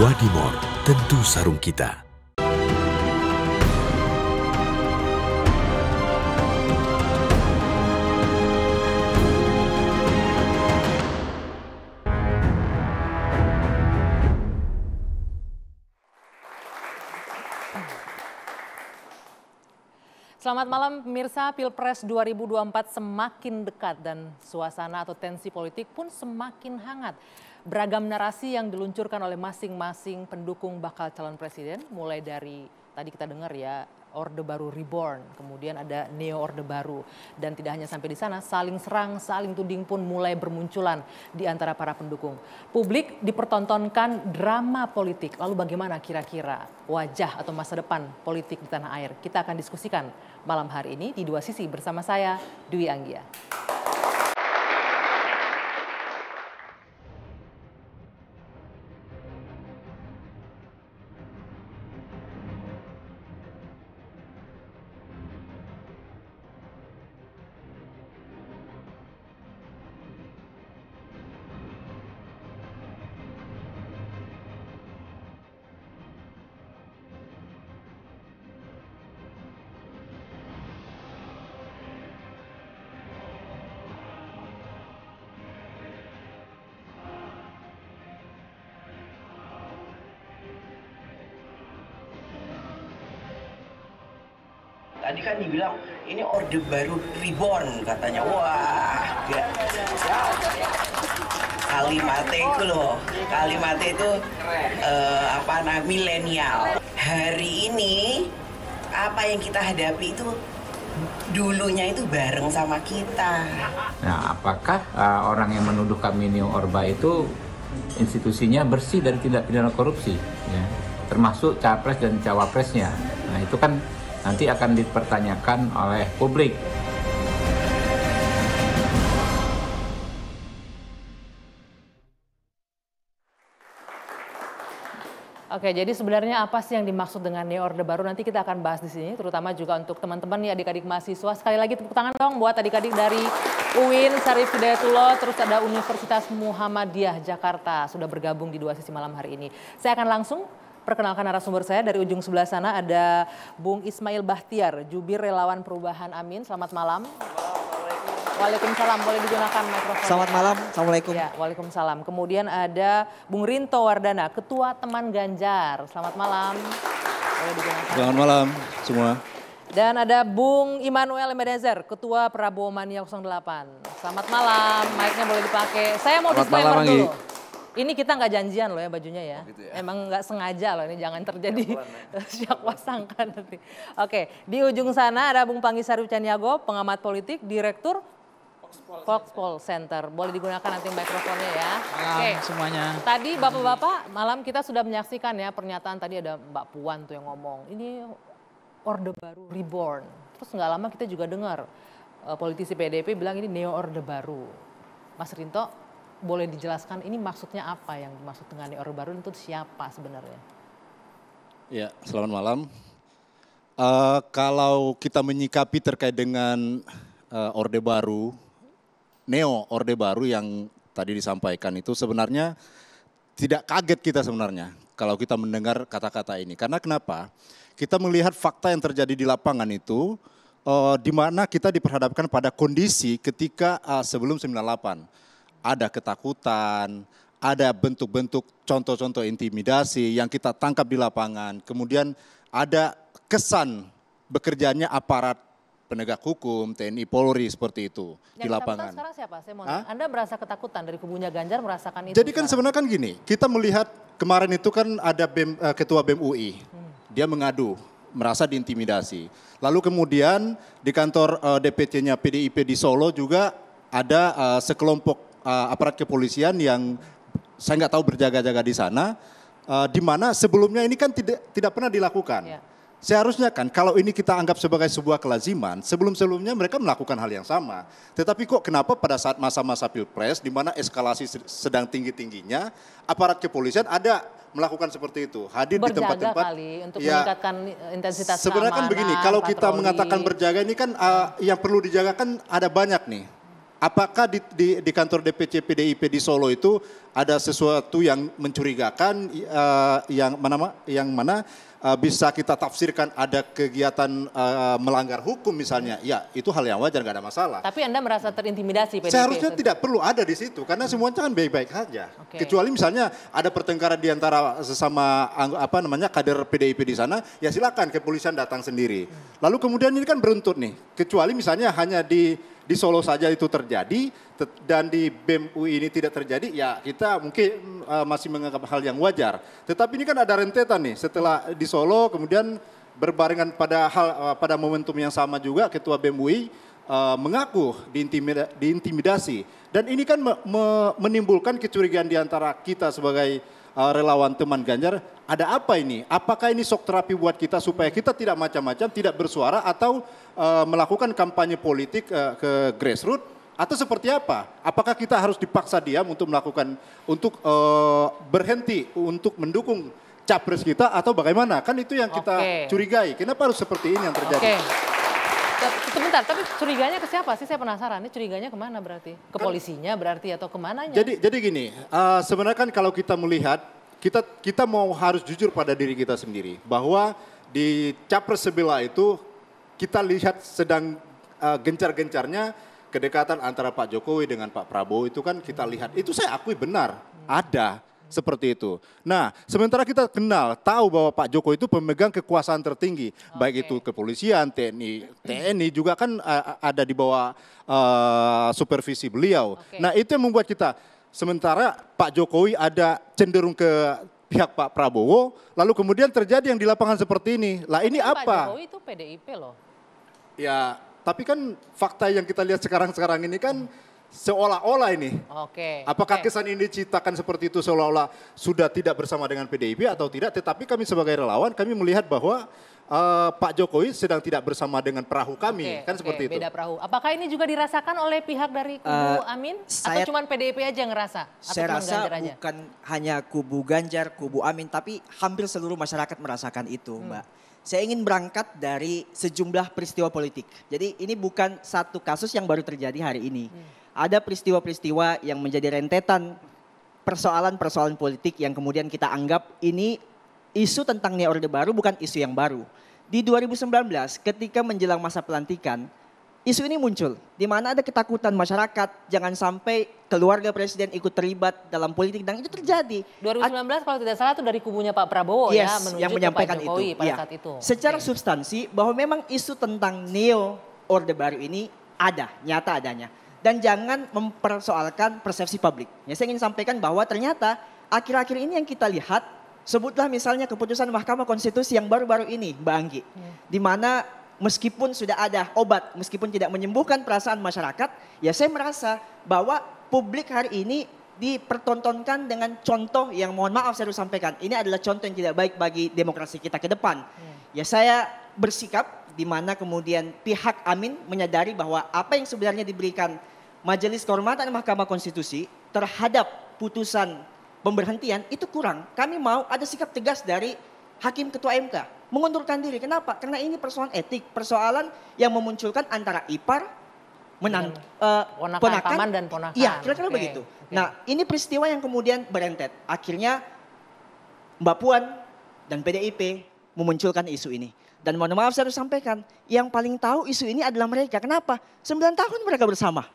Wadimor, tentu sarung kita. Selamat malam pemirsa, Pilpres 2024 semakin dekat dan suasana atau tensi politik pun semakin hangat. Beragam narasi yang diluncurkan oleh masing-masing pendukung bakal calon presiden, mulai dari tadi kita dengar ya, Orde Baru Reborn, kemudian ada Neo Orde Baru. Dan tidak hanya sampai di sana, saling serang, saling tuding pun mulai bermunculan di antara para pendukung. Publik dipertontonkan drama politik, lalu bagaimana kira-kira wajah atau masa depan politik di tanah air? Kita akan diskusikan malam hari ini di Dua Sisi bersama saya, Dwi Anggia. Tadi kan dibilang ini Orde Baru Reborn katanya. Wah, gak. Kalimatnya itu loh, kalimatnya itu milenial. Hari ini apa yang kita hadapi itu dulunya itu bareng sama kita. Nah, apakah orang yang menuduh kami Neo Orba itu institusinya bersih dari tindak pidana korupsi, ya? Termasuk capres dan cawapresnya. Nah, itu kan nanti akan dipertanyakan oleh publik. Oke, jadi sebenarnya apa sih yang dimaksud dengan Neo Orde Baru? Nanti kita akan bahas di sini, terutama juga untuk teman-teman nih adik-adik mahasiswa. Sekali lagi tepuk tangan dong buat adik-adik dari UIN Syarif Hidayatullah, terus ada Universitas Muhammadiyah Jakarta sudah bergabung di Dua Sisi malam hari ini. Saya akan langsung perkenalkan narasumber saya. Dari ujung sebelah sana ada Bung Ismail Bahtiar, Jubir Relawan Perubahan Amin. Selamat malam. Waalaikumsalam, boleh digunakan mikrofon. Selamat malam, Assalamualaikum. Ya, waalaikumsalam. Kemudian ada Bung Rinto Wardana, Ketua Teman Ganjar. Selamat malam. Boleh digunakan. Selamat malam semua. Dan ada Bung Immanuel Ebenezer, Ketua Prabowo Mania 08. Selamat malam, mic-nya boleh dipakai. Saya mau disclaimer dulu. Ini kita nggak janjian loh ya bajunya ya. Gitu ya. Emang nggak sengaja loh, ini jangan terjadi syakwa sangka nanti. Oke, di ujung sana ada Bung Panggisari Caniago, pengamat politik, Direktur Foxpol Center. Boleh digunakan nanti mikrofonnya ya. Oke, semuanya. Tadi bapak-bapak malam kita sudah menyaksikan ya pernyataan tadi ada Mbak Puan tuh yang ngomong. Ini Orde Baru Reborn. Terus nggak lama kita juga dengar politisi PDIP bilang ini Neo Orde Baru. Mas Rinto, boleh dijelaskan ini maksudnya apa yang dimaksud dengan Orde Baru itu siapa sebenarnya? Ya, selamat malam. Kalau kita menyikapi terkait dengan Orde Baru, Neo Orde Baru yang tadi disampaikan itu sebenarnya tidak kaget kita sebenarnya kalau kita mendengar kata-kata ini. Karena kenapa? Kita melihat fakta yang terjadi di lapangan itu di mana kita diperhadapkan pada kondisi ketika sebelum 98. Ada ketakutan, ada bentuk-bentuk contoh-contoh intimidasi yang kita tangkap di lapangan. Kemudian ada kesan bekerjanya aparat penegak hukum, TNI, Polri seperti itu di lapangan. Yang sekarang siapa? Saya mau Anda merasa ketakutan dari kubunya Ganjar merasakan itu? Jadi kan sebenarnya kan gini, kita melihat kemarin itu kan ada Ketua BEM UI, dia mengadu, merasa diintimidasi. Lalu kemudian di kantor DPC-nya PDIP di Solo juga ada sekelompok aparat kepolisian yang saya nggak tahu berjaga-jaga di sana, di mana sebelumnya ini kan tidak pernah dilakukan. Ya. Seharusnya kan kalau ini kita anggap sebagai sebuah kelaziman, sebelum-sebelumnya mereka melakukan hal yang sama. Tetapi kok kenapa pada saat masa-masa Pilpres, di mana eskalasi sedang tinggi-tingginya, aparat kepolisian ada melakukan seperti itu, hadir di tempat-tempat kali untuk meningkatkan intensitas keamanan. Sebenarnya kan begini, kalau kita mengatakan berjaga ini kan yang perlu dijaga kan ada banyak nih. Apakah di kantor DPC PDIP di Solo itu ada sesuatu yang mencurigakan, yang mana bisa kita tafsirkan ada kegiatan melanggar hukum misalnya, ya itu hal yang wajar, nggak ada masalah. Tapi Anda merasa terintimidasi PDIP? Seharusnya tidak perlu ada di situ karena semuanya kan baik-baik saja. Kecuali misalnya ada pertengkaran di antara sesama kader PDIP di sana, ya silakan kepolisian datang sendiri. Lalu kemudian ini kan beruntut nih. Kecuali misalnya hanya di Solo saja itu terjadi dan di BEM UI ini tidak terjadi, ya kita mungkin masih menganggap hal yang wajar. Tetapi ini kan ada rentetan nih, setelah di Solo kemudian berbarengan pada momentum yang sama juga Ketua BEM UI mengaku diintimidasi. Dan ini kan menimbulkan kecurigaan di antara kita sebagai relawan teman Ganjar. Ada apa ini? Apakah ini shock terapi buat kita supaya kita tidak macam-macam, tidak bersuara atau melakukan kampanye politik ke grassroots atau seperti apa? Apakah kita harus dipaksa diam untuk berhenti untuk mendukung capres kita atau bagaimana? Kan itu yang kita curigai. Kenapa harus seperti ini yang terjadi? Sebentar, tapi curiganya ke siapa sih? Saya penasaran. Ini curiganya kemana berarti? Ke polisinya berarti atau kemananya? Jadi gini, sebenarnya kan kalau kita melihat, kita mau harus jujur pada diri kita sendiri. Bahwa di capres sebelah itu kita lihat sedang gencar-gencarnya kedekatan antara Pak Jokowi dengan Pak Prabowo itu kan kita lihat. Itu saya akui benar, ada. Seperti itu. Nah, sementara kita tahu bahwa Pak Jokowi itu pemegang kekuasaan tertinggi, baik itu kepolisian, TNI juga kan ada di bawah supervisi beliau. Nah, itu yang membuat kita, sementara Pak Jokowi ada cenderung ke pihak Pak Prabowo, lalu kemudian terjadi yang di lapangan seperti ini. Lah ini apa? Pak Jokowi itu PDIP loh. Ya, tapi kan fakta yang kita lihat sekarang ini kan seolah-olah ini. Apakah kesan ini diciptakan seperti itu seolah-olah sudah tidak bersama dengan PDIP atau tidak? Tetapi kami sebagai relawan kami melihat bahwa Pak Jokowi sedang tidak bersama dengan perahu kami, kan seperti itu. Beda perahu. Apakah ini juga dirasakan oleh pihak dari kubu Amin? Atau cuma PDIP aja yang ngerasa? Saya rasa bukan hanya kubu Ganjar, kubu Amin, tapi hampir seluruh masyarakat merasakan itu, Mbak. Saya ingin berangkat dari sejumlah peristiwa politik. Jadi ini bukan satu kasus yang baru terjadi hari ini. Ada peristiwa-peristiwa yang menjadi rentetan persoalan-persoalan politik yang kemudian kita anggap ini isu tentang Neo Orde Baru bukan isu yang baru. Di 2019 ketika menjelang masa pelantikan, isu ini muncul. Di mana ada ketakutan masyarakat jangan sampai keluarga presiden ikut terlibat dalam politik dan itu terjadi. 2019 kalau tidak salah itu dari kubunya Pak Prabowo menuju yang menyampaikan ke Pak Jokowi pada saat itu. Secara substansi bahwa memang isu tentang Neo Orde Baru ini ada, nyata adanya. Dan jangan mempersoalkan persepsi publik. Ya, saya ingin sampaikan bahwa ternyata akhir-akhir ini yang kita lihat, sebutlah misalnya keputusan Mahkamah Konstitusi yang baru-baru ini, Mbak Anggi. Di mana meskipun sudah ada obat, meskipun tidak menyembuhkan perasaan masyarakat, ya saya merasa bahwa publik hari ini dipertontonkan dengan contoh yang mohon maaf saya harus sampaikan. Ini adalah contoh yang tidak baik bagi demokrasi kita ke depan. Ya saya bersikap di mana kemudian pihak Amin menyadari bahwa apa yang sebenarnya diberikan Majelis Kehormatan Mahkamah Konstitusi terhadap putusan pemberhentian itu kurang. Kami mau ada sikap tegas dari Hakim Ketua MK mengundurkan diri. Kenapa? Karena ini persoalan etik, persoalan yang memunculkan antara ipar, ponakan dan ponakan. Iya, kira-kira begitu. Nah, ini peristiwa yang kemudian berentet. Akhirnya Mbak Puan dan PDIP memunculkan isu ini. Dan mohon maaf saya harus sampaikan, yang paling tahu isu ini adalah mereka. Kenapa? 9 tahun mereka bersama.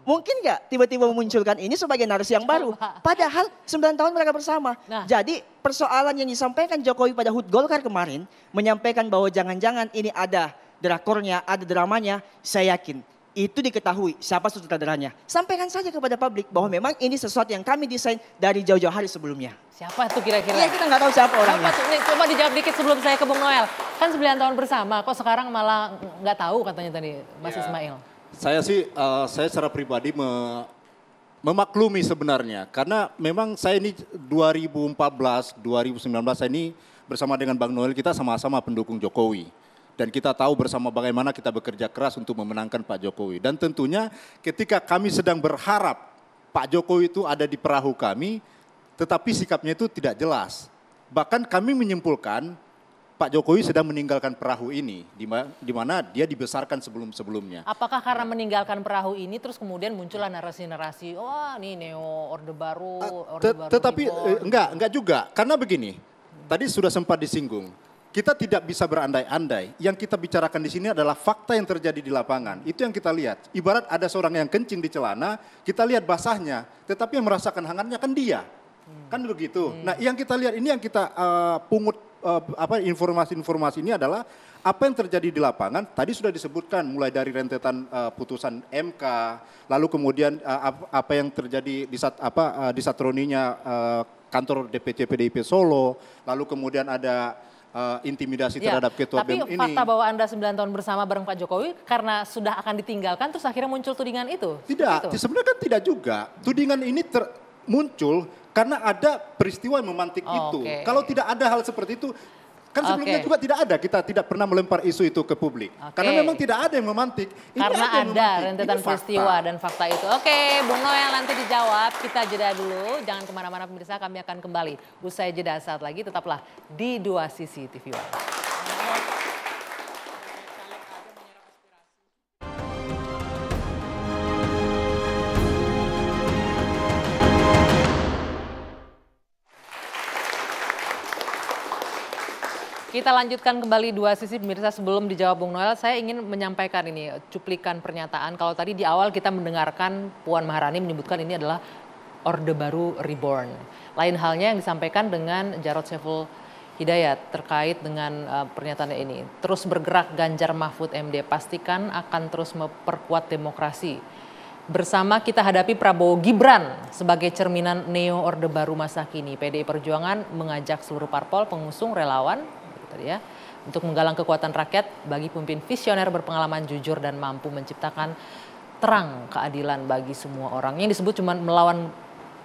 Mungkin nggak tiba-tiba memunculkan ini sebagai narasi yang baru. Padahal 9 tahun mereka bersama. Jadi persoalan yang disampaikan Jokowi pada HUT Golkar kemarin, menyampaikan bahwa jangan-jangan ini ada drakornya, ada dramanya, saya yakin itu diketahui siapa sutradaranya. Sampaikan saja kepada publik bahwa memang ini sesuatu yang kami desain dari jauh-jauh hari sebelumnya. Siapa tuh kira-kira? Iya, kita nggak tahu siapa orangnya. Coba dijawab dikit sebelum saya ke Bung Noel. Kan 9 tahun bersama, kok sekarang malah nggak tahu katanya tadi Mas Ismail. Saya secara pribadi memaklumi sebenarnya. Karena memang saya ini 2014, 2019 saya ini bersama dengan Bang Noel kita sama-sama pendukung Jokowi. Dan kita tahu bersama bagaimana kita bekerja keras untuk memenangkan Pak Jokowi. Dan tentunya ketika kami sedang berharap Pak Jokowi itu ada di perahu kami, tetapi sikapnya itu tidak jelas. Bahkan kami menyimpulkan Pak Jokowi sedang meninggalkan perahu ini, di mana dia dibesarkan sebelum-sebelumnya. Apakah karena meninggalkan perahu ini terus kemudian muncullah narasi-narasi, wah ini neo orde baru, Tetapi enggak juga, karena begini, tadi sudah sempat disinggung, kita tidak bisa berandai-andai. Yang kita bicarakan di sini adalah fakta yang terjadi di lapangan. Itu yang kita lihat. Ibarat ada seorang yang kencing di celana, kita lihat basahnya, tetapi yang merasakan hangatnya kan dia. Kan begitu. Nah, yang kita lihat ini yang kita pungut informasi-informasi ini adalah apa yang terjadi di lapangan. Tadi sudah disebutkan mulai dari rentetan putusan MK, lalu kemudian apa yang terjadi di satroninya kantor DPC PDIP Solo, lalu kemudian ada intimidasi terhadap ketua BEM ini. Tapi fakta bahwa Anda 9 tahun bersama bareng Pak Jokowi karena sudah akan ditinggalkan terus akhirnya muncul tudingan itu? Tidak, sebenarnya kan tidak juga. Tudingan ini muncul karena ada peristiwa yang memantik itu. Okay. Kalau tidak ada hal seperti itu, kan sebelumnya juga tidak ada. Kita tidak pernah melempar isu itu ke publik. Karena memang tidak ada yang memantik. Karena ada rentetan peristiwa dan fakta itu. Oke, Bung Noel nanti dijawab. Kita jeda dulu. Jangan kemana-mana pemirsa, kami akan kembali. Usai jeda saat lagi, tetaplah di Dua Sisi TV One. Kita lanjutkan kembali Dua Sisi pemirsa. Sebelum dijawab Bung Noel, saya ingin menyampaikan ini cuplikan pernyataan. Kalau tadi di awal kita mendengarkan Puan Maharani menyebutkan ini adalah Orde Baru Reborn. Lain halnya yang disampaikan dengan Jarod Saiful Hidayat terkait dengan pernyataannya ini. Terus bergerak Ganjar Mahfud MD, pastikan akan terus memperkuat demokrasi. Bersama kita hadapi Prabowo Gibran sebagai cerminan neo Orde Baru masa kini. PDI Perjuangan mengajak seluruh parpol pengusung relawan ya, untuk menggalang kekuatan rakyat bagi pemimpin visioner berpengalaman jujur dan mampu menciptakan terang keadilan bagi semua orang. Yang disebut cuma melawan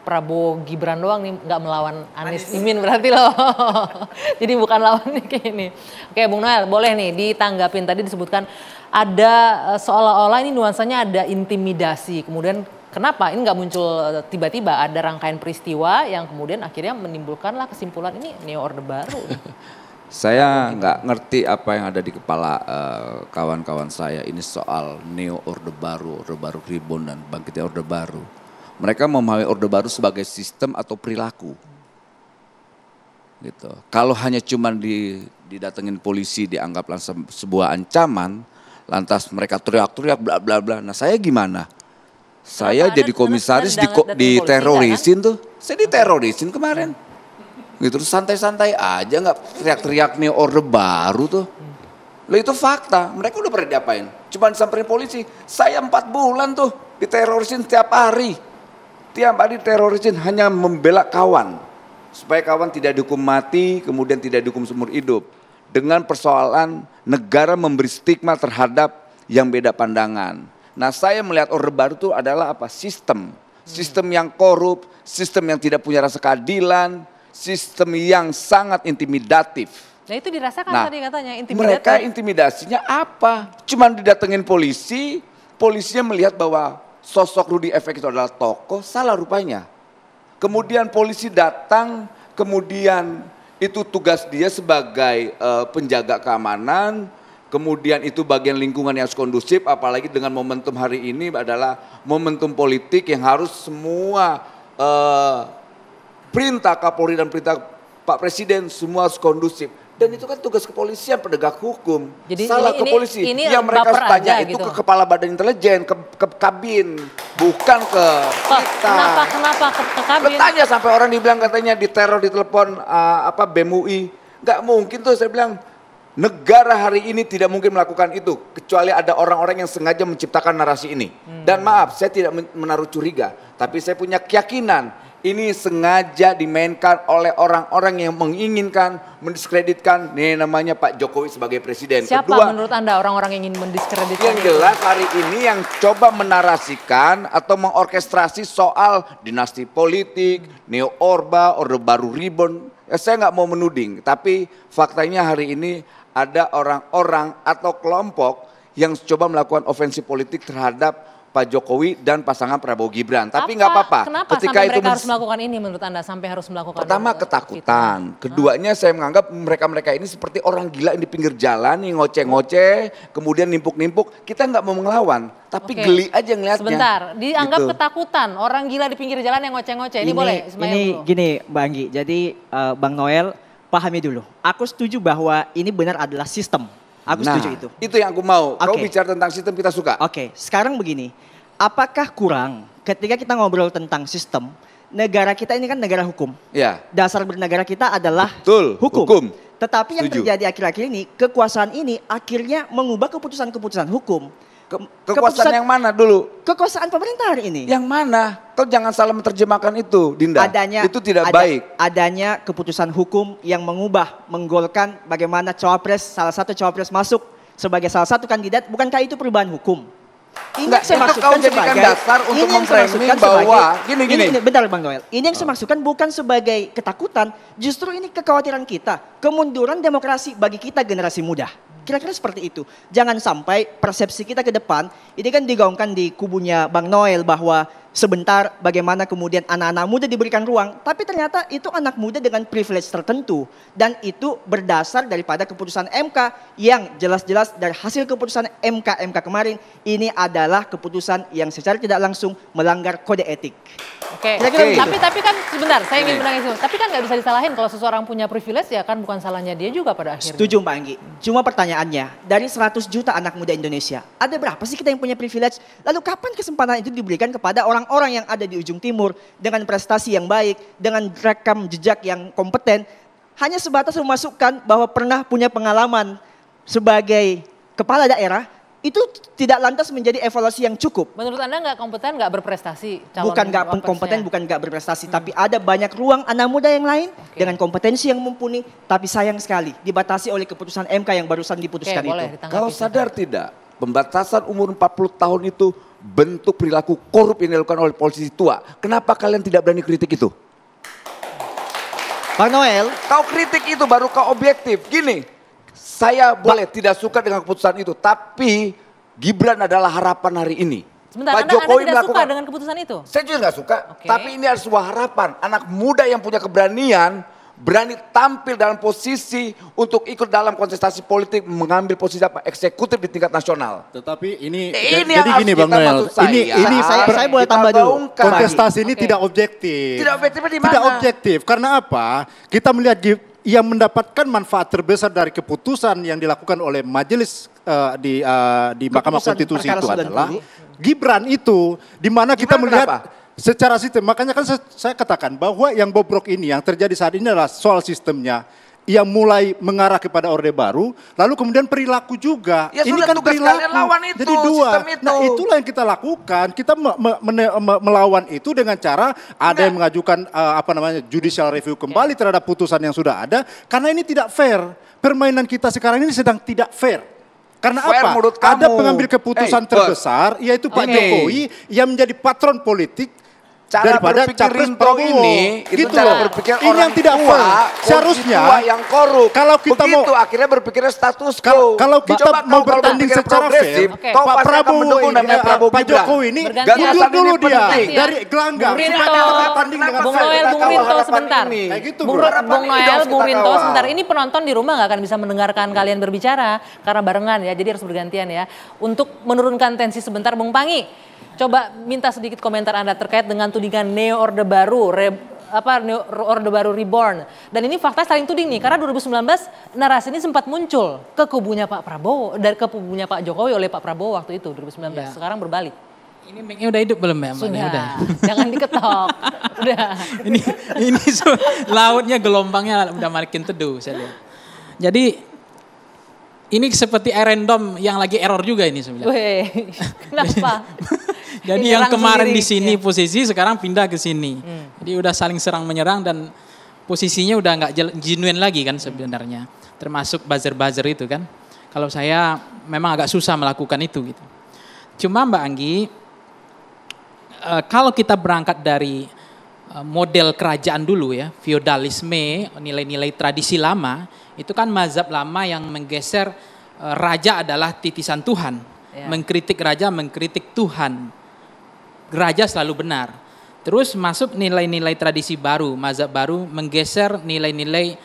Prabowo Gibran doang nih, nggak melawan Anies Imin berarti loh. Jadi bukan lawan nih kayak ini. Oke Bung Noel, boleh nih ditanggapin, tadi disebutkan ada seolah-olah ini nuansanya ada intimidasi. Kemudian kenapa ini nggak muncul tiba-tiba, ada rangkaian peristiwa yang kemudian akhirnya menimbulkanlah kesimpulan ini neo Orde Baru. Saya nggak ngerti apa yang ada di kepala kawan-kawan saya. Ini soal neo Orde Baru Reborn dan bangkitnya Orde Baru. Mereka memahami Orde Baru sebagai sistem atau perilaku. Gitu. Kalau hanya cuman didatengin polisi dianggaplah sebuah ancaman, lantas mereka teriak-teriak bla bla bla. Nah saya gimana? Saya jadi komisaris diterorisin tuh. Saya diterorisin kemarin. Gitu, santai-santai aja, nggak teriak-teriak nih Orde Baru tuh. Loh itu fakta, mereka udah pernah diapain? Cuma disamperin polisi. Saya 4 bulan tuh diterorisin setiap hari. Tiap hari terorisin hanya membela kawan. Supaya kawan tidak dihukum mati, kemudian tidak dihukum seumur hidup. Dengan persoalan negara memberi stigma terhadap yang beda pandangan. Nah saya melihat Orde Baru itu adalah apa? Sistem. Sistem yang korup, sistem yang tidak punya rasa keadilan, sistem yang sangat intimidatif. Nah itu dirasakan tadi katanya intimidatif. Mereka intimidasinya apa? Cuman didatengin polisi, polisinya melihat bahwa sosok Rudi Effendi itu adalah tokoh, salah rupanya. Kemudian polisi datang, kemudian itu tugas dia sebagai penjaga keamanan, kemudian itu bagian lingkungan yang kondusif, apalagi dengan momentum hari ini adalah momentum politik yang harus semua perintah Kapolri dan perintah Pak Presiden semua kondusif. Dan itu kan tugas kepolisian, penegak hukum. Jadi salah ke polisi. Yang mereka tanya itu gitu. Ke kepala badan intelijen, ke kabin, bukan ke kita. Kenapa ke kabin? Bertanya sampai orang dibilang katanya diteror di telepon BEM UI. Nggak mungkin tuh, saya bilang negara hari ini tidak mungkin melakukan itu kecuali ada orang-orang yang sengaja menciptakan narasi ini. Dan maaf, saya tidak menaruh curiga, tapi saya punya keyakinan ini sengaja dimainkan oleh orang-orang yang menginginkan mendiskreditkan namanya Pak Jokowi sebagai presiden. Siapa kedua, menurut Anda orang-orang yang ingin mendiskreditkan? Yang jelas hari ini yang coba menarasikan atau mengorkestrasi soal dinasti politik, neo Orde Baru Reborn. Saya nggak mau menuding, tapi faktanya hari ini ada orang-orang atau kelompok yang coba melakukan ofensi politik terhadap Pak Jokowi dan pasangan Prabowo Gibran. Tapi nggak apa-apa. Kenapa ketika sampai itu mereka harus melakukan ini menurut Anda? Sampai harus melakukan pertama ketakutan. Keduanya saya menganggap mereka-mereka ini seperti orang gila yang di pinggir jalan, yang ngoceh-ngoceh, kemudian nimpuk-nimpuk. Kita nggak mau melawan, tapi geli aja ngeliatnya. Sebentar, dianggap gitu. ketakutan. Orang gila di pinggir jalan yang ngoceh-ngoceh. Ini boleh, Ismail Ini dulu. gini Mbak Anggi, jadi Bang Noel pahami dulu. Aku setuju bahwa ini benar adalah sistem. Aku setuju itu. Itu yang aku mau. Kau Oke. bicara tentang sistem kita suka. Oke, sekarang begini. Apakah kurang ketika kita ngobrol tentang sistem, negara kita ini kan negara hukum. Ya. Dasar bernegara kita adalah Betul, hukum. Tetapi yang Setuju. terjadi akhir-akhir ini, kekuasaan ini akhirnya mengubah keputusan-keputusan hukum. Kekuasaan yang mana dulu? Kekuasaan pemerintah hari ini. Yang mana? Kau jangan salah menerjemahkan itu, Dinda. Itu tidak baik. Adanya keputusan hukum yang mengubah, menggolkan bagaimana salah satu cawapres masuk sebagai salah satu kandidat. Bukankah itu perubahan hukum? Ini Enggak, yang saya itu maksudkan kau jadikan dasar untuk ini yang saya memframing maksudkan bahwa sebagai- gini. Ini, bentar Bang Noel. Ini yang saya maksudkan bukan sebagai ketakutan, justru ini kekhawatiran kita, kemunduran demokrasi bagi kita generasi muda. Kira-kira seperti itu. Jangan sampai persepsi kita ke depan, ini kan digaungkan di kubunya Bang Noel bahwa sebentar bagaimana kemudian anak-anak muda diberikan ruang, tapi ternyata itu anak muda dengan privilege tertentu. Dan itu berdasar daripada keputusan MK yang jelas-jelas dari hasil keputusan MK kemarin, ini adalah keputusan yang secara tidak langsung melanggar kode etik. Oke, Kira-kira begitu. tapi kan sebentar, saya ingin menangis dulu. Tapi kan nggak bisa disalahin kalau seseorang punya privilege ya kan bukan salahnya dia juga pada akhirnya. Setuju Mbak Anggi. Cuma pertanyaannya, dari 100 juta anak muda Indonesia, ada berapa sih kita yang punya privilege? Lalu kapan kesempatan itu diberikan kepada orang-orang yang ada di ujung timur dengan prestasi yang baik, dengan rekam jejak yang kompeten, hanya sebatas memasukkan bahwa pernah punya pengalaman sebagai kepala daerah, itu tidak lantas menjadi evaluasi yang cukup. Menurut Anda nggak kompeten, nggak berprestasi? Calon Bukan nggak wapresnya? kompeten, bukan nggak berprestasi, tapi ada banyak ruang anak muda yang lain dengan kompetensi yang mumpuni, tapi sayang sekali dibatasi oleh keputusan MK yang barusan diputuskan Oke, boleh itu. ditanggapi. Kau sadar tidak? Pembatasan umur 40 tahun itu bentuk perilaku korup yang dilakukan oleh polisi tua. Kenapa kalian tidak berani kritik itu? Bang Noel, Kau kritik itu baru kau objektif. Gini, saya boleh tidak suka dengan keputusan itu, tapi Gibran adalah harapan hari ini. Sebentar, Pak Anda Jokowi tidak suka melakukan- dengan keputusan itu? Saya juga nggak suka, Oke. tapi ini adalah sebuah harapan. Anak muda yang punya keberanian, berani tampil dalam posisi untuk ikut dalam kontestasi politik, mengambil posisi eksekutif di tingkat nasional. Tetapi ini, Ini jadi yang gini harus Bang kita Noel, maksud saya. ini saya boleh Kita tambah dulu. gaungkan. kontestasi ini Oke. tidak objektif. Tidak objektifnya di Tidak mana? objektif. Karena apa? Kita melihat yang mendapatkan manfaat terbesar dari keputusan yang dilakukan oleh majelis di Mahkamah Keputusan Konstitusi perkara itu 90. adalah Gibran itu, di mana kita Gibran melihat kenapa? secara sistem. Makanya kan saya katakan bahwa yang bobrok ini, yang terjadi saat ini adalah soal sistemnya. Yang mulai mengarah kepada Orde Baru, lalu kemudian perilaku juga. Ya ini sudah, kan tugas perilaku. kalian lawan itu, Jadi dua. sistem itu. Nah itulah yang kita lakukan. Kita melawan itu dengan cara ada yang mengajukan judicial review kembali terhadap putusan yang sudah ada. Karena ini tidak fair. Permainan kita sekarang ini sedang tidak fair. Karena Fair apa? menurut Ada kamu. pengambil keputusan Bos. terbesar, yaitu Pak Oke. Jokowi yang menjadi patron politik Cara daripada berpikir capres Rinto Prabowo. ini, itu Gitu cara loh. berpikir Ini orang yang tidak tua, fair. polisi Seharusnya tua yang korup. kalau kita Begitu mau akhirnya berpikirnya status Kalau- quo. kalau kita Coba mau kalau bertanding berpikir secara progresif, fair, kau Pak pasti akan Prabowo mendukung namanya Prabowo Pak Gibran. Jokowi ini Bergantian. mundur dulu Ini dia penting. dari gelanggang. Bung Rinto, supaya kita bertanding dengan Bung fair. Noel, Kita Bung kawal Rinto harapan sebentar. ini. Kayak gitu, Bung, bro. Harapan Bung ini Noel, harus Bung kita Rinto kawal. sebentar. Ini penonton di rumah nggak akan bisa mendengarkan kalian berbicara karena barengan ya. Jadi harus bergantian ya. Untuk menurunkan tensi sebentar, Bung Pangi, coba minta sedikit komentar Anda terkait dengan tudingan Neo Orde Baru, Neo Orde Baru Reborn. Dan ini fakta saling tuding nih, karena 2019 narasi ini sempat muncul ke kubunya Pak Prabowo, dari ke kubunya Pak Jokowi oleh Pak Prabowo waktu itu 2019. Sekarang berbalik. Ini mic-nya udah hidup belum ya? Mbak? Sudah, jangan diketok. Udah. ini lautnya gelombangnya udah makin teduh saya lihat. Jadi ini seperti random yang lagi error juga ini sebenarnya. Weh, kenapa? Jadi Ini yang orang kemarin sendiri, di sini ya. posisi sekarang pindah ke sini. Jadi udah saling serang menyerang dan posisinya udah nggak genuine lagi kan sebenarnya. Termasuk buzzer-buzzer itu kan. Kalau saya memang agak susah melakukan itu gitu. Cuma Mbak Anggi, kalau kita berangkat dari model kerajaan dulu ya, feodalisme, nilai-nilai tradisi lama, itu kan mazhab lama yang menggeser raja adalah titisan Tuhan. Ya. Mengkritik raja, mengkritik Tuhan. raja selalu benar. Terus masuk nilai-nilai tradisi baru, mazhab baru, menggeser nilai-nilai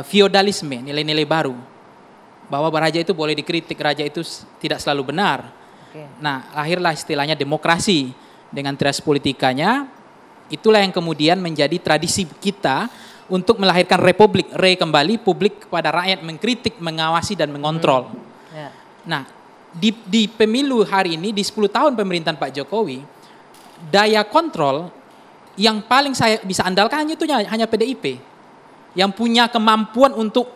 feodalisme, nilai-nilai baru. Bahwa raja itu boleh dikritik, raja itu tidak selalu benar. Nah, lahirlah istilahnya demokrasi dengan trias politikanya. Itulah yang kemudian menjadi tradisi kita untuk melahirkan republik, kembali publik kepada rakyat mengkritik, mengawasi dan mengontrol. Nah, di pemilu hari ini, di 10 tahun pemerintahan Pak Jokowi, daya kontrol yang paling saya bisa andalkan hanya PDIP. Yang punya kemampuan untuk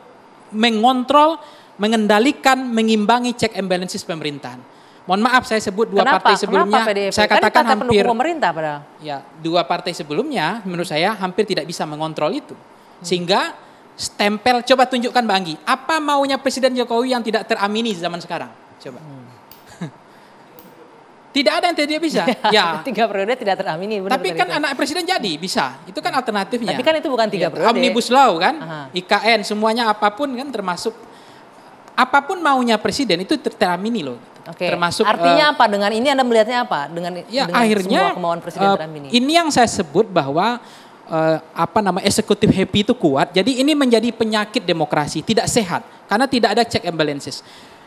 mengontrol, mengendalikan, mengimbangi check and balances pemerintahan. Mohon maaf saya sebut dua partai sebelumnya, saya katakan kan hampir pemerintah padahal. Ya, dua partai sebelumnya menurut saya hampir tidak bisa mengontrol itu. Sehingga stempel, coba tunjukkan Mbak Anggi, apa maunya Presiden Jokowi yang tidak teramini zaman sekarang? Coba. Tidak ada yang tidak bisa. Ya. 3 periode tidak teramini. Tapi kan anak presiden jadi bisa. Itu kan alternatifnya. Tapi kan itu bukan 3 periode. Omnibus Law kan, IKN semuanya apapun kan termasuk apapun maunya presiden itu teramini loh. Termasuk artinya apa dengan ini Anda melihatnya apa dengan akhirnya semua kemauan presiden teramini? Ini yang saya sebut bahwa eksekutif happy itu kuat. Jadi ini menjadi penyakit demokrasi, tidak sehat karena tidak ada check and balances.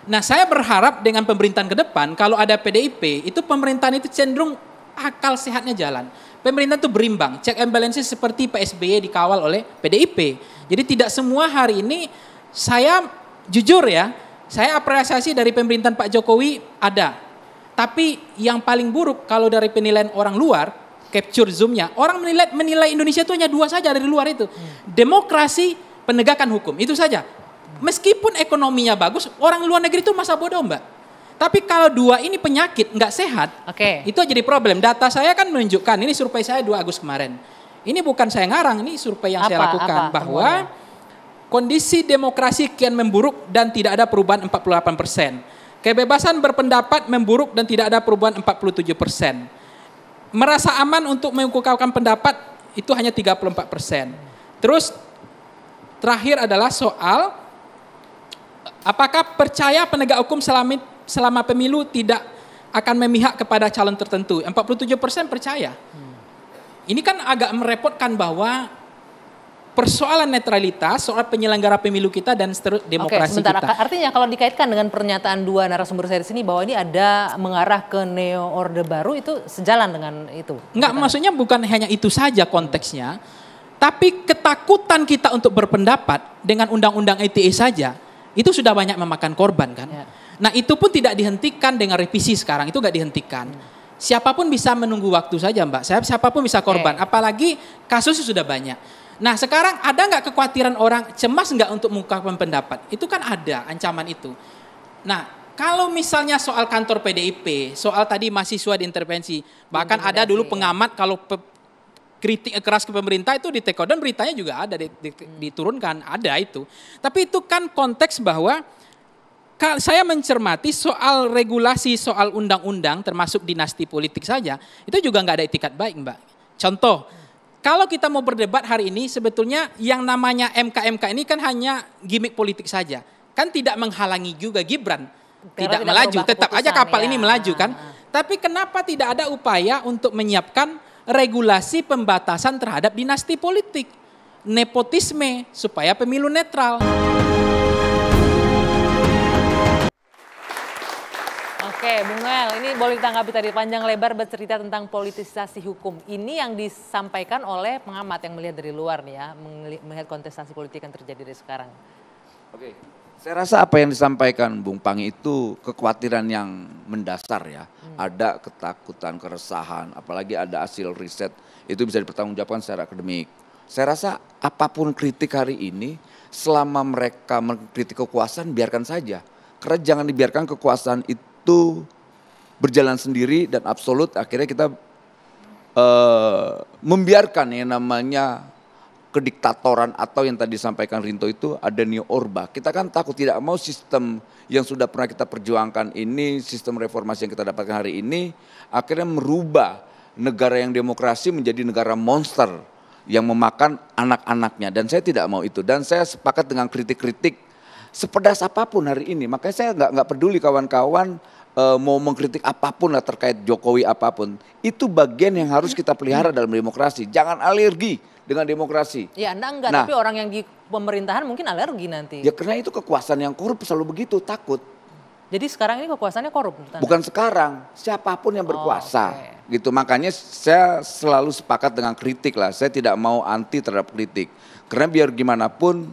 Nah, saya berharap dengan pemerintahan ke depan kalau ada PDIP, itu pemerintahan itu cenderung akal sehatnya jalan. Pemerintah itu berimbang, check and balances seperti Pak SBY dikawal oleh PDIP. Jadi tidak semua hari ini saya jujur ya, saya apresiasi dari pemerintahan Pak Jokowi ada. Tapi yang paling buruk kalau dari penilaian orang luar, capture zoom-nya, orang menilai Indonesia itu hanya 2 saja dari luar itu. Demokrasi, penegakan hukum, itu saja. Meskipun ekonominya bagus, orang luar negeri itu masa bodoh Mbak. Tapi kalau 2 ini penyakit, nggak sehat, itu jadi problem. Data saya kan menunjukkan, ini survei saya 2 Agustus kemarin. Ini bukan saya ngarang, ini survei yang saya lakukan. Bahwa kondisi demokrasi kian memburuk dan tidak ada perubahan 48%. Kebebasan berpendapat memburuk dan tidak ada perubahan 47%. Merasa aman untuk mengungkapkan pendapat itu hanya 34%. Terus terakhir adalah soal apakah percaya penegak hukum selama pemilu tidak akan memihak kepada calon tertentu. 47% percaya. Ini kan agak merepotkan bahwa persoalan netralitas, soal penyelenggara pemilu kita dan demokrasi kita. Artinya kalau dikaitkan dengan pernyataan 2 narasumber saya di sini bahwa ini ada mengarah ke neo orde baru, itu sejalan dengan itu? Enggak, maksudnya bukan hanya itu saja konteksnya, tapi ketakutan kita untuk berpendapat dengan undang-undang ITE saja, itu sudah banyak memakan korban kan. Nah itu pun tidak dihentikan dengan revisi sekarang, itu nggak dihentikan. Siapapun bisa menunggu waktu saja Mbak, siapapun bisa korban, apalagi kasusnya sudah banyak. Nah sekarang ada nggak kekhawatiran orang cemas nggak untuk mengungkapkan pendapat? Itu kan ada ancaman itu. Nah kalau misalnya soal kantor PDIP, soal tadi mahasiswa diintervensi, bahkan ada dulu pengamat kalau kritik keras ke pemerintah itu di take down, beritanya juga ada diturunkan, ada itu. Tapi itu kan konteks bahwa saya mencermati soal regulasi, soal undang-undang termasuk dinasti politik saja, itu juga nggak ada itikat baik Mbak. Contoh, kalau kita mau berdebat hari ini sebetulnya yang namanya MK-MK ini kan hanya gimmick politik saja. Kan tidak menghalangi juga Gibran tidak melaju, tetap aja kapal ini melaju kan. Tapi kenapa tidak ada upaya untuk menyiapkan regulasi pembatasan terhadap dinasti politik, nepotisme supaya pemilu netral. Oke, Bung Noel, ini boleh ditanggapi tadi panjang lebar bercerita tentang politisasi hukum. Ini yang disampaikan oleh pengamat yang melihat dari luar nih ya, melihat kontestasi politik yang terjadi dari sekarang. Oke, saya rasa apa yang disampaikan Bung Pangi itu kekhawatiran yang mendasar ya. Ada ketakutan, keresahan, apalagi ada hasil riset, itu bisa dipertanggungjawabkan secara akademik. Saya rasa apapun kritik hari ini, selama mereka mengkritik kekuasaan, biarkan saja. Karena jangan dibiarkan kekuasaan itu berjalan sendiri dan absolut, akhirnya kita membiarkan yang namanya kediktatoran atau yang tadi disampaikan Rinto itu ada neo orba. Kita kan takut, tidak mau sistem yang sudah pernah kita perjuangkan ini, sistem reformasi yang kita dapatkan hari ini, akhirnya merubah negara yang demokrasi menjadi negara monster yang memakan anak-anaknya. Dan saya tidak mau itu. Dan saya sepakat dengan kritik-kritik sepedas apapun hari ini. Makanya saya nggak peduli kawan-kawan mau mengkritik apapun lah terkait Jokowi apapun, itu bagian yang harus kita pelihara dalam demokrasi. Jangan alergi dengan demokrasi. Ya Anda enggak, Nah, tapi orang yang di pemerintahan mungkin alergi nanti. Ya karena itu kekuasaan yang korup selalu begitu, takut. Jadi sekarang ini kekuasaannya korup? Bukan sekarang, siapapun yang berkuasa. Gitu, makanya saya selalu sepakat dengan kritik lah. Saya tidak mau anti terhadap kritik. Karena biar gimana pun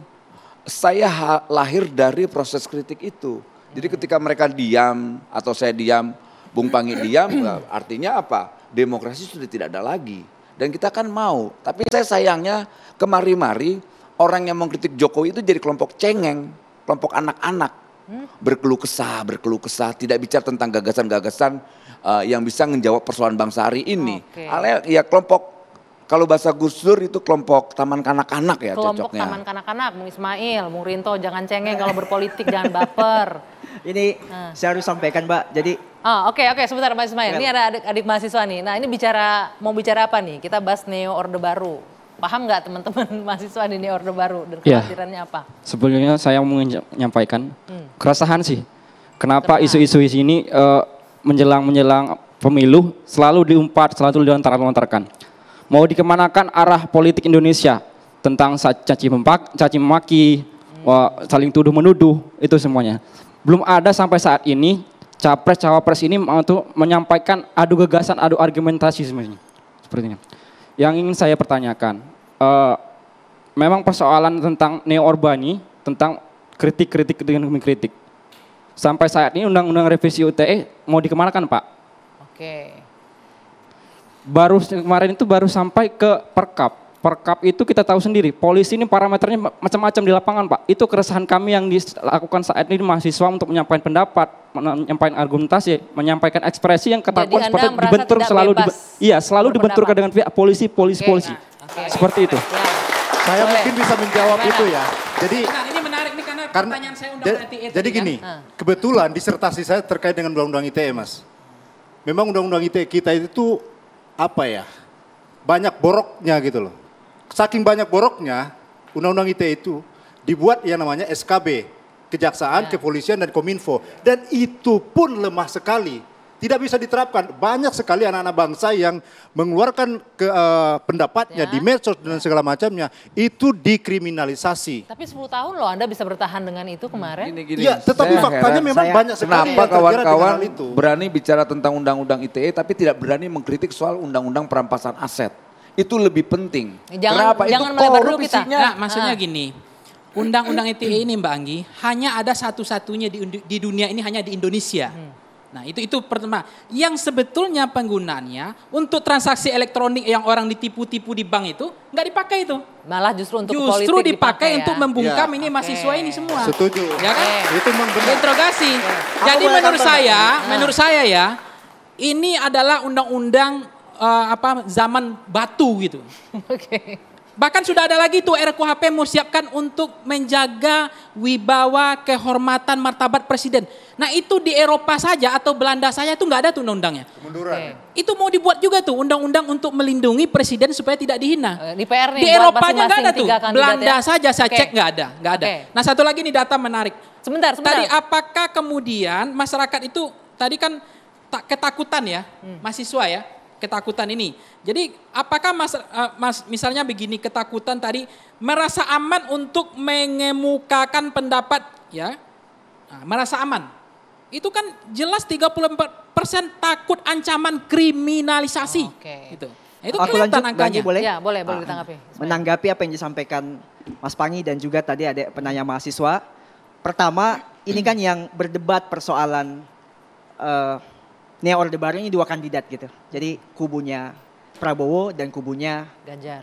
saya lahir dari proses kritik itu. Jadi ketika mereka diam atau saya diam, Bung Pangi diam, artinya apa? Demokrasi sudah tidak ada lagi. Dan kita kan mau. Tapi saya sayangnya kemari-mari orang yang mengkritik Jokowi itu jadi kelompok cengeng, kelompok anak-anak. Berkeluh kesah, tidak bicara tentang gagasan-gagasan yang bisa menjawab persoalan bangsa hari ini. Ya kelompok, kalau bahasa Gus Dur itu kelompok taman kanak-kanak ya kelompok cocoknya. Taman kanak-kanak, Bung Ismail, Bung Rinto, jangan cengeng kalau berpolitik, jangan baper. Ini saya harus sampaikan Mbak, jadi... Oke, sebentar Pak Ismail, ini ada adik mahasiswa nih. Nah ini mau bicara apa nih? Kita bahas Neo Orde Baru. Paham nggak teman-teman mahasiswa di Neo Orde Baru dan kekhawatirannya apa? Sebelumnya saya mau menyampaikan keresahan sih. Kenapa isu-isu ini menjelang pemilu selalu selalu dilontarkan. Mau dikemanakan arah politik Indonesia tentang caci maki, saling tuduh menuduh, itu semuanya. Belum ada sampai saat ini capres cawapres ini untuk menyampaikan adu gagasan, adu argumentasi sebenarnya. Sepertinya. Yang ingin saya pertanyakan, memang persoalan tentang Neo Orba ini, tentang kritik dengan mengkritik. Sampai saat ini undang-undang revisi UTE mau dikemanakan Pak? Oke. Baru kemarin itu baru sampai ke Perkap. Perkap itu kita tahu sendiri, polisi ini parameternya macam-macam di lapangan Pak. Itu keresahan kami yang dilakukan saat ini mahasiswa untuk menyampaikan pendapat, menyampaikan argumentasi, menyampaikan ekspresi yang ketakutan seperti dibentur selalu dibenturkan dengan pihak polisi. Seperti itu. Saya mungkin bisa menjawab itu ya. Jadi ini menarik nih karena pertanyaan saya undang-undang ITE. Jadi gini, kebetulan disertasi saya terkait dengan undang-undang ITE Mas. Memang undang-undang ITE kita itu apa ya? Banyak boroknya gitu loh. Saking banyak boroknya, undang-undang ITE itu dibuat yang namanya SKB, Kejaksaan, Kepolisian, dan Kominfo. Dan itu pun lemah sekali, tidak bisa diterapkan. Banyak sekali anak-anak bangsa yang mengeluarkan pendapatnya di medsos dan segala macamnya, itu dikriminalisasi. Tapi 10 tahun loh Anda bisa bertahan dengan itu kemarin. Iya, tetapi faktanya memang banyak sekali. Kenapa kawan-kawan berani bicara tentang undang-undang ITE tapi tidak berani mengkritik soal undang-undang perampasan aset? Itu lebih penting. Kenapa? Jangan melebar dulu kita. Nah, maksudnya gini, undang-undang ITE ini Mbak Anggi hanya ada satu-satunya di dunia ini, hanya di Indonesia. Nah itu pertama. Yang sebetulnya penggunaannya untuk transaksi elektronik yang orang ditipu-tipu di bank itu nggak dipakai itu. Malah justru untuk politik dipakai untuk membungkam ini mahasiswa ini semua. Setuju. Ya kan? Itu memang benar. Interogasi. Jadi menurut saya ya, ini adalah undang-undang zaman batu gitu. Bahkan sudah ada lagi tuh RKUHP mau siapkan untuk menjaga wibawa, kehormatan, martabat presiden. Nah itu di Eropa saja atau Belanda saja itu nggak ada tuh undang-undangnya. Itu mau dibuat juga tuh undang-undang untuk melindungi presiden supaya tidak dihina. Di PR nih, di Eropanya nggak ada tuh. Belanda ya? saja saya cek nggak ada. Nah satu lagi nih data menarik. Sebentar. Tadi apakah kemudian masyarakat itu tadi kan ketakutan ya, mahasiswa ya. Ketakutan ini. Jadi apakah misalnya begini, ketakutan tadi merasa aman untuk mengemukakan pendapat ya, merasa aman. Itu kan jelas 34% takut ancaman kriminalisasi. Gitu. Itu aku lanjut, angkanya. Boleh? Ya, boleh ditanggapi. Menanggapi apa yang disampaikan Mas Pangi dan juga tadi ada penanya mahasiswa. Pertama, ini kan yang berdebat persoalan Neo Orde Baru ini 2 kandidat gitu. Jadi kubunya Prabowo dan kubunya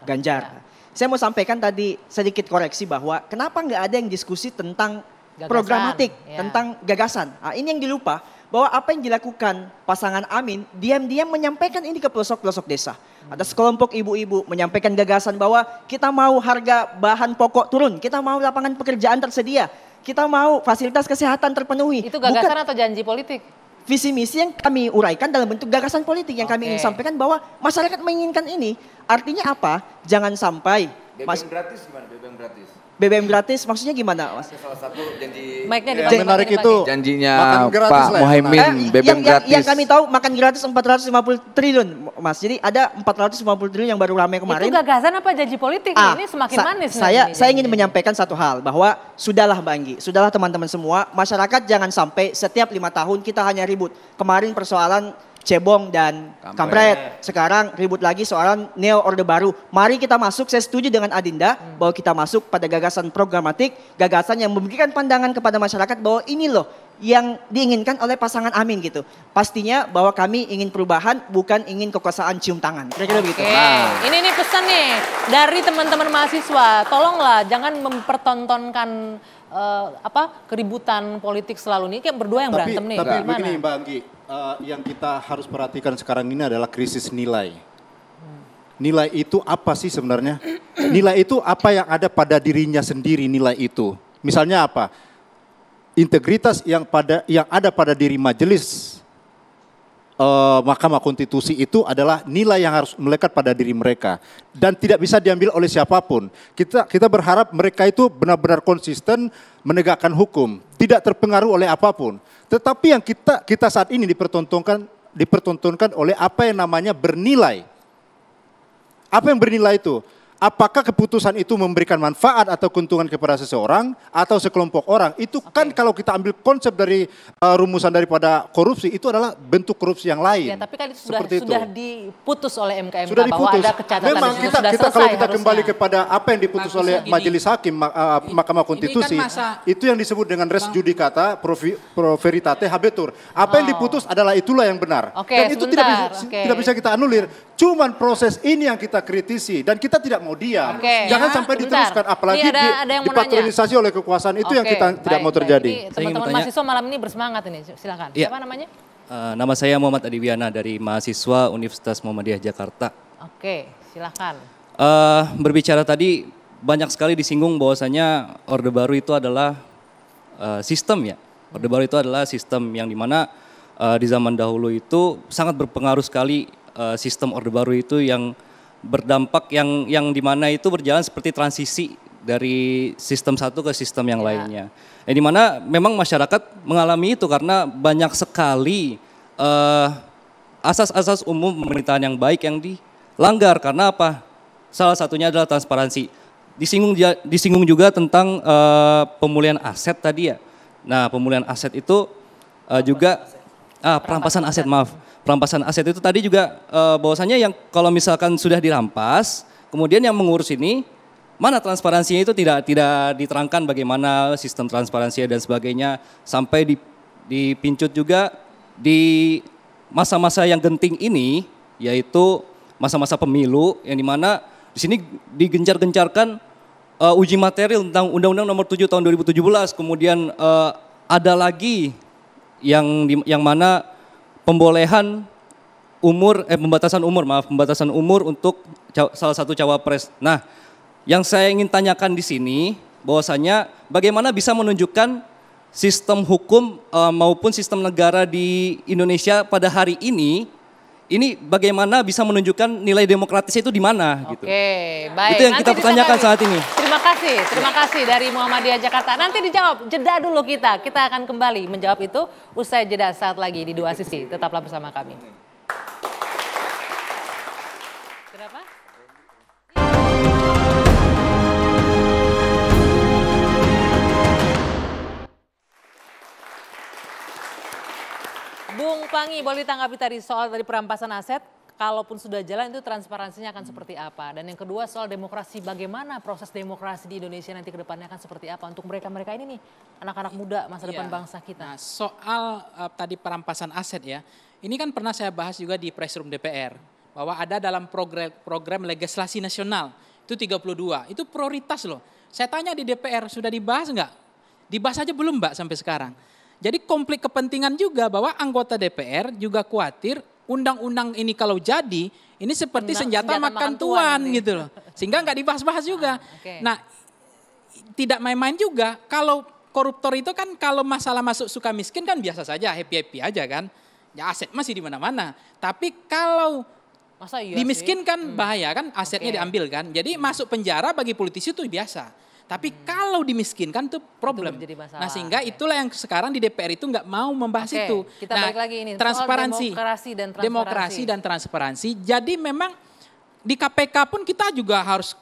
Ganjar. Saya mau sampaikan tadi sedikit koreksi bahwa kenapa nggak ada yang diskusi tentang programatik, tentang gagasan. Nah, ini yang dilupa bahwa apa yang dilakukan pasangan Amin diam-diam menyampaikan ini ke pelosok-pelosok desa. Ada sekelompok ibu-ibu menyampaikan gagasan bahwa kita mau harga bahan pokok turun, kita mau lapangan pekerjaan tersedia, kita mau fasilitas kesehatan terpenuhi. Itu gagasan atau janji politik? Visi misi yang kami uraikan dalam bentuk gagasan politik yang kami ingin sampaikan bahwa masyarakat menginginkan ini. Artinya apa? Jangan sampai BBM gratis gimana? BBM gratis? BBM gratis maksudnya gimana, Mas? Salah satu janji Mic-nya yang menarik itu janjinya makan gratis Pak lah, Muhaimin BBM gratis. Yang kami tahu makan gratis 450 triliun, Mas. Jadi ada 450 triliun yang baru ramai kemarin. Itu gagasan apa janji politik? Ini semakin manis. Saya ingin menyampaikan satu hal bahwa sudahlah Mbak Anggi, sudahlah teman-teman semua, masyarakat jangan sampai setiap 5 tahun kita hanya ribut. Kemarin persoalan cebong dan kampret. Sekarang ribut lagi soalan neo orde baru. Mari kita masuk, saya setuju dengan Adinda bahwa kita masuk pada gagasan programatik, gagasan yang memberikan pandangan kepada masyarakat bahwa ini loh yang diinginkan oleh pasangan Amin gitu. Pastinya bahwa kami ingin perubahan, bukan ingin kekuasaan cium tangan. Kira-kira begitu. Ini pesan nih dari teman-teman mahasiswa, tolonglah jangan mempertontonkan keributan politik selalu nih, kayak berdua yang berantem nih. Tapi begini Mbak Anggi, yang kita harus perhatikan sekarang ini adalah krisis nilai. Nilai itu apa sih sebenarnya? Nilai itu apa yang ada pada dirinya sendiri, nilai itu. Misalnya apa? Integritas yang ada pada diri majelis Mahkamah Konstitusi itu adalah nilai yang harus melekat pada diri mereka dan tidak bisa diambil oleh siapapun. Kita berharap mereka itu benar-benar konsisten menegakkan hukum, tidak terpengaruh oleh apapun. Tetapi yang kita saat ini dipertontonkan oleh apa yang namanya bernilai. Apa yang bernilai itu? Apakah keputusan itu memberikan manfaat atau keuntungan kepada seseorang atau sekelompok orang? Itu kan kalau kita ambil konsep dari rumusan daripada korupsi, itu adalah bentuk korupsi yang lain. Ya, tapi kan itu sudah diputus oleh MK sudah bahwa diputus. ada kecatatan Memang di situ, sudah selesai kalau kita harusnya. kembali kepada apa yang diputus oleh Majelis Hakim Mahkamah Konstitusi, itu yang disebut dengan res judicata pro veritate habetur. Apa yang diputus adalah itulah yang benar. Dan itu tidak bisa kita anulir. Cuman proses ini yang kita kritisi dan kita tidak mau diam. Jangan sampai diteruskan, apalagi dipatronisasi oleh kekuasaan itu yang kita tidak mau terjadi. Teman-teman mahasiswa malam ini bersemangat ini, silakan. Siapa namanya? Nama saya Muhammad Adiwiana dari mahasiswa Universitas Muhammadiyah Jakarta. Oke, silakan. Berbicara tadi banyak sekali disinggung bahwasanya Orde Baru itu adalah sistem ya. Orde Baru itu adalah sistem yang dimana di zaman dahulu itu sangat berpengaruh sekali sistem Orde Baru itu yang berdampak yang dimana itu berjalan seperti transisi dari sistem satu ke sistem yang lainnya. Yang dimana memang masyarakat mengalami itu karena banyak sekali asas-asas umum pemerintahan yang baik yang dilanggar. Karena apa? Salah satunya adalah transparansi. Disinggung juga tentang pemulihan aset tadi ya. Nah, pemulihan aset itu juga perampasan aset, maaf. Perampasan aset itu tadi juga bahwasanya yang kalau misalkan sudah dirampas, kemudian yang mengurus ini, mana transparansinya itu tidak diterangkan bagaimana sistem transparansinya dan sebagainya, sampai dipincut juga di masa-masa yang genting ini, yaitu masa-masa pemilu, yang dimana di sini digencar-gencarkan uji material tentang Undang-Undang Nomor 7 Tahun 2017, kemudian ada lagi yang mana pembolehan pembatasan umur untuk salah satu cawapres. Nah, yang saya ingin tanyakan di sini bahwasanya bagaimana bisa menunjukkan sistem hukum maupun sistem negara di Indonesia pada hari ini bagaimana bisa menunjukkan nilai demokratisnya itu di mana gitu. Oke, baik. Itu yang kita pertanyakan saat ini. Terima kasih dari Muhammadiyah Jakarta. Nanti dijawab, jeda dulu kita akan kembali menjawab itu usai jeda saat lagi di Dua Sisi. Tetaplah bersama kami. Kenapa? Bung Pangi, boleh ditanggapi tadi soal dari perampasan aset, kalaupun sudah jalan itu transparansinya akan seperti apa? Dan yang kedua soal demokrasi, bagaimana proses demokrasi di Indonesia nanti ke depannya akan seperti apa untuk mereka-mereka ini nih, anak-anak muda masa depan bangsa kita. Nah, soal tadi perampasan aset ya, ini kan pernah saya bahas juga di press room DPR, bahwa ada dalam program legislasi nasional, itu 32, itu prioritas loh. Saya tanya di DPR, sudah dibahas nggak? Dibahas aja belum Mbak sampai sekarang. Jadi konflik kepentingan juga bahwa anggota DPR juga khawatir undang-undang ini kalau jadi, ini seperti senjata makan tuan gitu loh. Sehingga nggak dibahas-bahas juga. Nah, tidak main-main juga. Kalau koruptor itu kan kalau masalah masuk suka miskin kan biasa saja, happy-happy aja kan. Ya aset masih di mana-mana. Tapi kalau Masa iya dimiskinkan bahaya kan, asetnya diambil kan. Jadi masuk penjara bagi politisi itu biasa. Tapi kalau dimiskinkan itu problem. Itu masalah. Nah sehingga itulah yang sekarang di DPR itu nggak mau membahas itu. Kita balik lagi ini transparansi, soal demokrasi dan transparansi. Jadi memang di KPK pun kita juga harus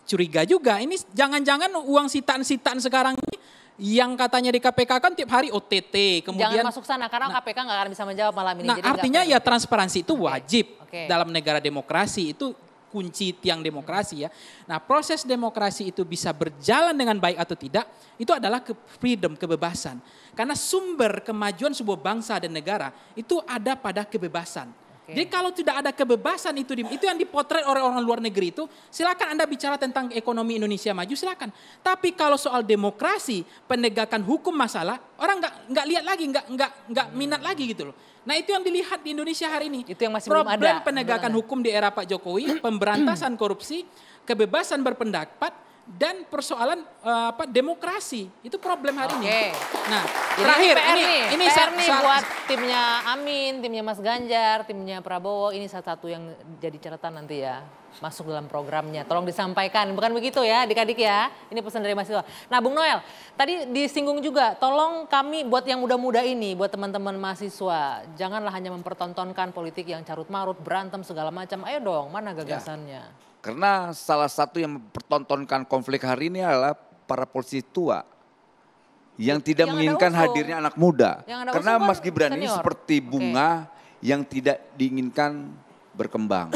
curiga juga. Ini jangan-jangan uang sitaan-sitaan sekarang ini yang katanya di KPK kan tiap hari OTT, kemudian jangan masuk sana karena KPK nggak akan bisa menjawab malam ini. Nah, artinya ya transparansi itu wajib dalam negara demokrasi, itu kunci tiang demokrasi ya. Nah, proses demokrasi itu bisa berjalan dengan baik atau tidak, itu adalah freedom, kebebasan. Karena sumber kemajuan sebuah bangsa dan negara itu ada pada kebebasan. Jadi kalau tidak ada kebebasan itu yang dipotret oleh orang luar negeri itu, silakan Anda bicara tentang ekonomi Indonesia maju, silakan. Tapi kalau soal demokrasi, penegakan hukum masalah, orang nggak lihat lagi, nggak minat lagi gitu loh. Nah itu yang dilihat di Indonesia hari ini. Itu yang masih belum ada. Problem penegakan hukum di era Pak Jokowi, pemberantasan korupsi, kebebasan berpendapat, dan persoalan demokrasi. Itu problem hari ini. Nah, terakhir ini buat timnya Amin, timnya Mas Ganjar, timnya Prabowo, ini salah satu yang jadi catatan nanti ya. Masuk dalam programnya. Tolong disampaikan, bukan begitu ya adik-adik ya. Ini pesan dari mahasiswa. Nah Bung Noel, tadi disinggung juga, tolong kami buat yang muda-muda ini, buat teman-teman mahasiswa, janganlah hanya mempertontonkan politik yang carut-marut, berantem segala macam. Ayo dong, mana gagasannya? Ya. Karena salah satu yang mempertontonkan konflik hari ini adalah para polisi tua yang tidak menginginkan hadirnya anak muda. Karena Mas Gibran ini seperti bunga yang tidak diinginkan berkembang.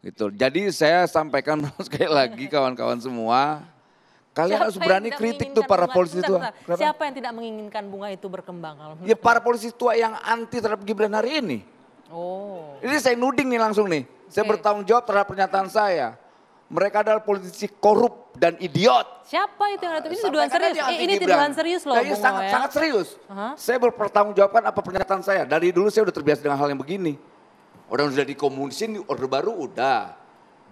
Gitu. Jadi saya sampaikan sekali lagi kawan-kawan semua, kalian harus berani kritik tuh para polisi tua. Siapa yang tidak menginginkan bunga itu berkembang? Ya para polisi tua yang anti terhadap Gibran hari ini. Oh. Ini saya nuding nih langsung nih. Saya bertanggung jawab terhadap pernyataan saya. Mereka adalah politisi korup dan idiot. Siapa itu yang ini tuduhan serius? Ini tuduhan serius loh, Bung Noel. Sangat serius. Saya bertanggung jawabkan apa pernyataan saya. Dari dulu saya udah terbiasa dengan hal yang begini. Orang sudah dikomunisin di Orde Baru udah.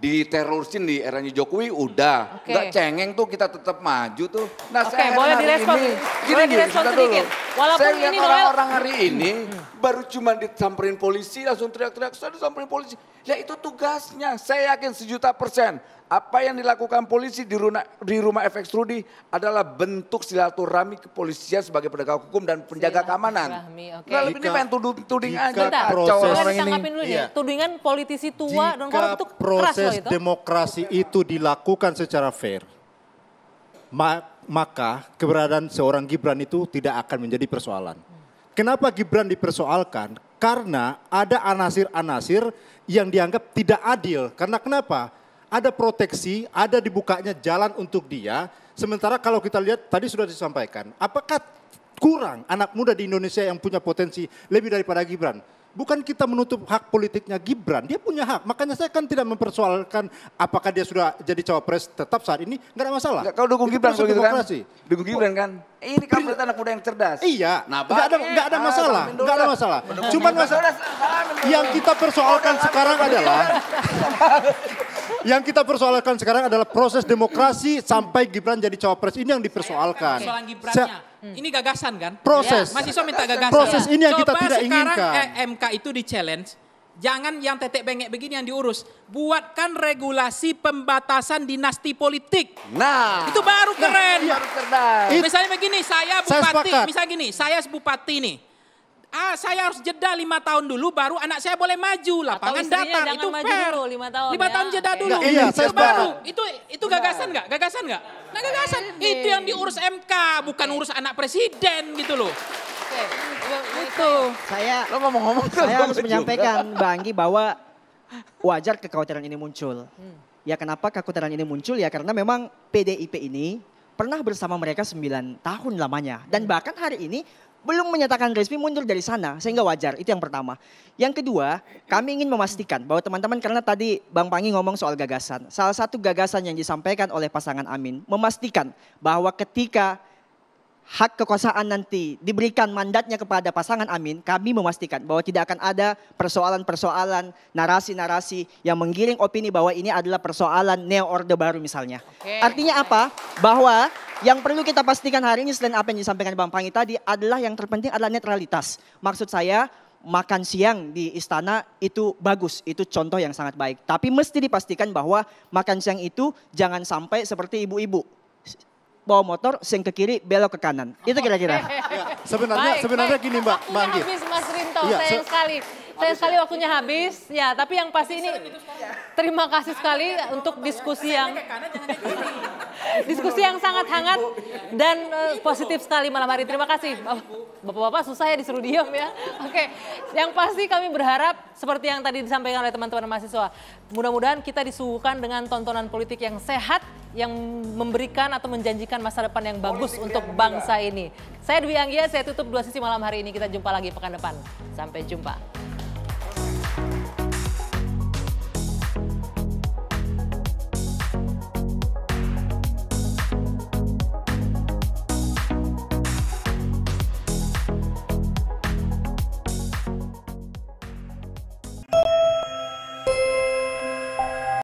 Diterorisin di eranya Jokowi udah. Nggak cengeng tuh kita tetap maju tuh. Nah saya boleh direspon. Boleh direspon sedikit. Walaupun saya lihat ini orang-orang hari ini baru cuma disamperin polisi langsung teriak-teriak. Saya disamperin polisi. Ya itu tugasnya. Saya yakin 1.000.000%. Apa yang dilakukan polisi di rumah FX Rudy adalah bentuk silaturahmi kepolisian sebagai penegak hukum dan penjaga keamanan. Nah, lebih ini main tuding aja. Boleh ditangkapin dulu nih. Tudingan politisi tua dan korup itu keras loh itu. Proses demokrasi itu dilakukan secara fair, maka keberadaan seorang Gibran itu tidak akan menjadi persoalan. Kenapa Gibran dipersoalkan? Karena ada anasir-anasir yang dianggap tidak adil. Karena kenapa? Ada proteksi, ada dibukanya jalan untuk dia. Sementara kalau kita lihat tadi sudah disampaikan, apakah kurang anak muda di Indonesia yang punya potensi lebih daripada Gibran? Bukan kita menutup hak politiknya Gibran, dia punya hak. Makanya saya kan tidak mempersoalkan apakah dia sudah jadi cawapres tetap saat ini, nggak ada masalah. Kau dukung Gibran gitu kan? Dukung Gibran kan? Ini kan berarti anak muda yang cerdas. Iya, nggak ada masalah, nggak ada masalah. Cuman masalah yang kita persoalkan sekarang adalah yang kita persoalkan sekarang adalah proses demokrasi sampai Gibran jadi cawapres, ini yang dipersoalkan. Persoalan Gibrannya. Ini gagasan kan? Proses. Mahasiswa minta gagasan. Proses ini yang kita tidak inginkan. Coba sekarang MK itu di challenge. Jangan yang tetek bengek begini yang diurus. Buatkan regulasi pembatasan dinasti politik. Nah. Itu baru keren. Baru cerdas. Misalnya begini, saya bupati nih. Saya harus jeda 5 tahun dulu baru anak saya boleh maju. Lapangan datang itu fair. Dulu, 5 tahun 5 tahun jeda dulu. Iya, itu baru. Itu gagasan nggak? Gagasan nggak? Nah gagasan itu yang diurus MK, bukan urus anak presiden gitu loh. Itu. Saya harus menyampaikan Bang Anggi bahwa wajar kekhawatiran ini muncul. Ya kenapa kekhawatiran ini muncul? Ya karena memang PDIP ini pernah bersama mereka 9 tahun lamanya. Dan bahkan hari ini belum menyatakan resmi mundur dari sana, sehingga wajar. Itu yang pertama. Yang kedua, kami ingin memastikan bahwa teman-teman, karena tadi Bang Pangi ngomong soal gagasan. Salah satu gagasan yang disampaikan oleh pasangan Amin, memastikan bahwa ketika hak kekuasaan nanti diberikan mandatnya kepada pasangan Amin, kami memastikan bahwa tidak akan ada persoalan-persoalan, narasi-narasi yang menggiring opini bahwa ini adalah persoalan neo-orde baru misalnya. Artinya apa? Bahwa yang perlu kita pastikan hari ini selain apa yang disampaikan Bang Pangi tadi adalah yang terpenting adalah netralitas. Maksud saya makan siang di istana itu bagus, itu contoh yang sangat baik. Tapi mesti dipastikan bahwa makan siang itu jangan sampai seperti ibu-ibu. Bawa motor, seng ke kiri, belok ke kanan. Itu kira-kira. Sebenarnya gini Mbak Anggi. Habis Mas Rinto, sayang sekali. Sayang sekali waktunya habis. Ya, tapi yang pasti ini terima kasih sekali untuk diskusi yang sangat hangat dan positif sekali malam hari. Terima kasih. Bapak-bapak susah ya disuruh diam ya. Oke, yang pasti kami berharap seperti yang tadi disampaikan oleh teman-teman mahasiswa. Mudah-mudahan kita disuguhkan dengan tontonan politik yang sehat, yang memberikan atau menjanjikan masa depan yang bagus untuk bangsa ini. Saya Dwi Anggia, saya tutup 2 Sisi malam hari ini. Kita jumpa lagi pekan depan. Sampai jumpa.